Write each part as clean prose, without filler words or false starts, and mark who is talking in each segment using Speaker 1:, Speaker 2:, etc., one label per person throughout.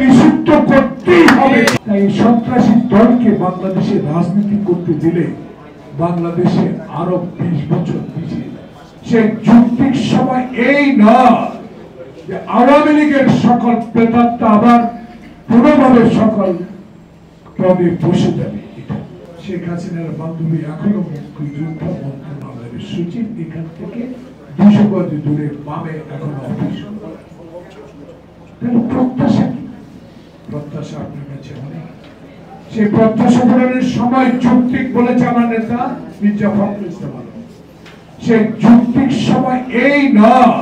Speaker 1: নিষিদ্ধ করতেই হবে। তাই সন্ত্রাসী দলকে বাংলাদেশে রাজনীতি করতে দিলে বাংলাদেশে আরো 20 বছর পিছিয়ে যাবে। সে যৌক্তিক সময় এই নয় যে আওয়ামী লীগের সকল প্রেতাত্মা আবার পুরোভাবে সকল পদে বসে যাবে। শেখ হাসিনার বান্ধবী এখনো মুক্তিযোদ্ধা মন্ত্রণালয়ের সচিব, এখান থেকে 200 গজ দূরে বামে এখনো অফিস। প্রত্যাশা কি? প্রত্যাশা আপনার কাছে অনেক। সেই প্রত্যাশা পূরণের সময় যৌক্তিক বলেছে আমার নেতা মির্জা ফখরুল ইসলাম। সেই যৌক্তিক সময় এই নয়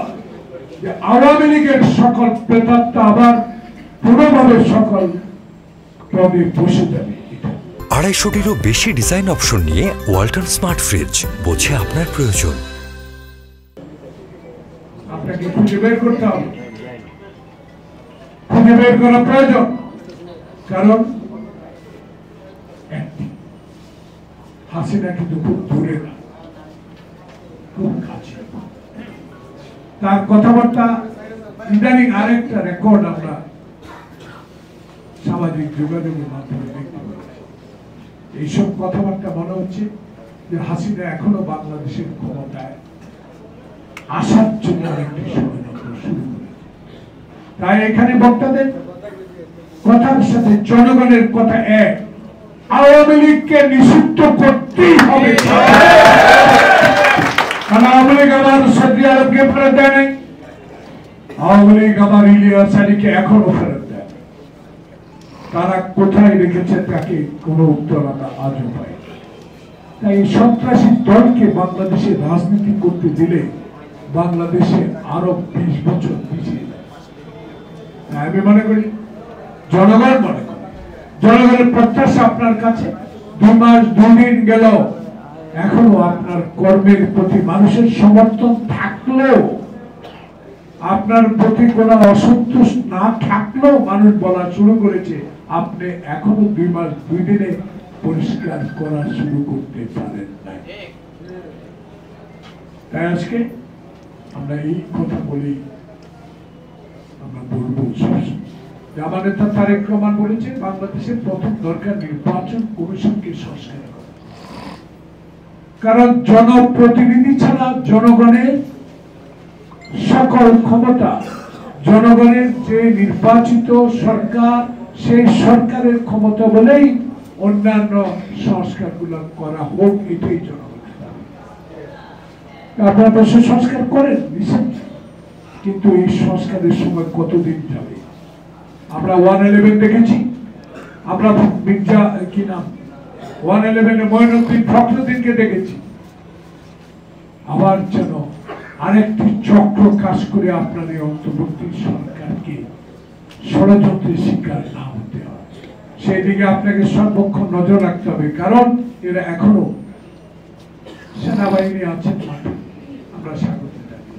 Speaker 1: যে আওয়ামী লীগের সকল প্রেতাত্মা আবার পুরোভাবে সকল পদে বসে যাবে।
Speaker 2: 250-টিরও বেশি ডিজাইন অপশন নিয়ে ওয়ালটন স্মার্ট ফ্রিজ, বোঝে আপনার প্রয়োজন।
Speaker 1: আপনাকে খুঁজে বের করতে হবে, খুঁজে বের করা প্রয়োজন। কারণ হাসিনা কিন্তু খুব দূরে না, খুব কাছে। তার কথাবার্তা ইদানিং আরেকটা রেকর্ড আমরা সামাজিক যোগাযোগের মাধ্যমে দেখতে পাচ্ছি। এইসব কথাবার্তা মনে হচ্ছে যে হাসিনা এখনো বাংলাদেশের ক্ষমতায় আসার জন্য একটি ষড়যন্ত্র শুরু করেছে। তাই এখানে বক্তাদের কথার সাথে জনগণের কথা এক, আওয়ামী লীগকে নিষিদ্ধ করতেই হবে। কারণ আওয়ামী লীগ আমার সৌদি আরবকে ফেরত দেয় নাই, আওয়ামী লীগ আমার ইলিয়াস আলীকে এখনো ফেরত দেয়। তারা কোথায় রেখেছে তাকে কোনো উত্তর আমরা আজও পাই। তাই সন্ত্রাসী দলকে বাংলাদেশে রাজনীতি করতে দিলে বাংলাদেশে আরো 20 বছর পিছিয়ে যাবে। আমি মনে করি, জনগণ মনে করে, জনগণের প্রত্যাশা আপনার কাছে। 2 মাস 2 দিন গেল, এখনো আপনার কর্মের প্রতি মানুষের সমর্থন থাকলেও, আপনার প্রতি কোনো অসন্তোষ না থাকলেও মানুষ বলা শুরু করেছে আপনি এখনো 2 মাস 2 দিনে পরিষ্কার করা শুরু করতে পারেন নাই। তাই আজকে আমরা এই কথা বলি, আমরা বলবো আমার নেতা তারেক রহমান বলেছেন বাংলাদেশের প্রথম দরকার নির্বাচন কমিশনকে সংস্কার করা। কারণ জনপ্রতিনিধি ছাড়া জনগণের সকল ক্ষমতা, জনগণের যে নির্বাচিত সরকার, সেই সরকারের ক্ষমতা বলেই অন্যান্য সংস্কারগুলো করা হোক, এটাই জনগণের দাবি। আপনারা তো সংস্কার করেন কিন্তু এই সংস্কারের সময় কতদিন যাবে? আমরা 111 দেখেছি, আমরা মির্জা কি নাম 111 মঈনুদ্দিন ফখরুদ্দিনকে দেখেছি। আবার যেন আরেকটি চক্র কাজ করে আপনার এই অন্তর্বর্তী সরকারকে ষড়যন্ত্রের শিকার না হতে হয়, সেই দিকে আপনাকে সর্বক্ষণ নজর রাখতে হবে। কারণ এরা এখনো সেনাবাহিনী আছেন মাঠে, আমরা স্বাগত জানাই,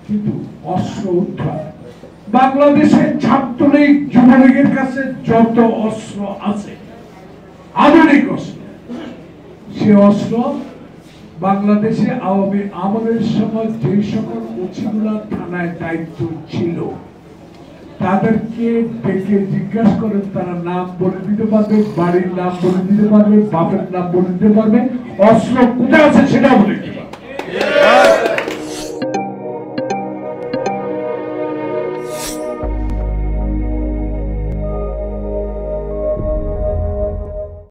Speaker 1: কিন্তু অস্ত্র উদ্ধার বাংলাদেশের ছাত্রলীগ যুবলীগের কাছে যত অস্ত্র আছে, আধুনিক অস্ত্র, সে অস্ত্র বাংলাদেশে আওয়ামী আমলের সময় যে সকল ওসিগুলা থানায় দায়িত্ব ছিল তাদেরকে ডেকে জিজ্ঞাসা করেন, তারা নাম বলে দিতে পারবে, বাড়ির নাম বলে দিতে পারবে, বাপের নাম বলে দিতে পারবে, অস্ত্র কোথায় আছে সেটা বলে দিতে পারবে।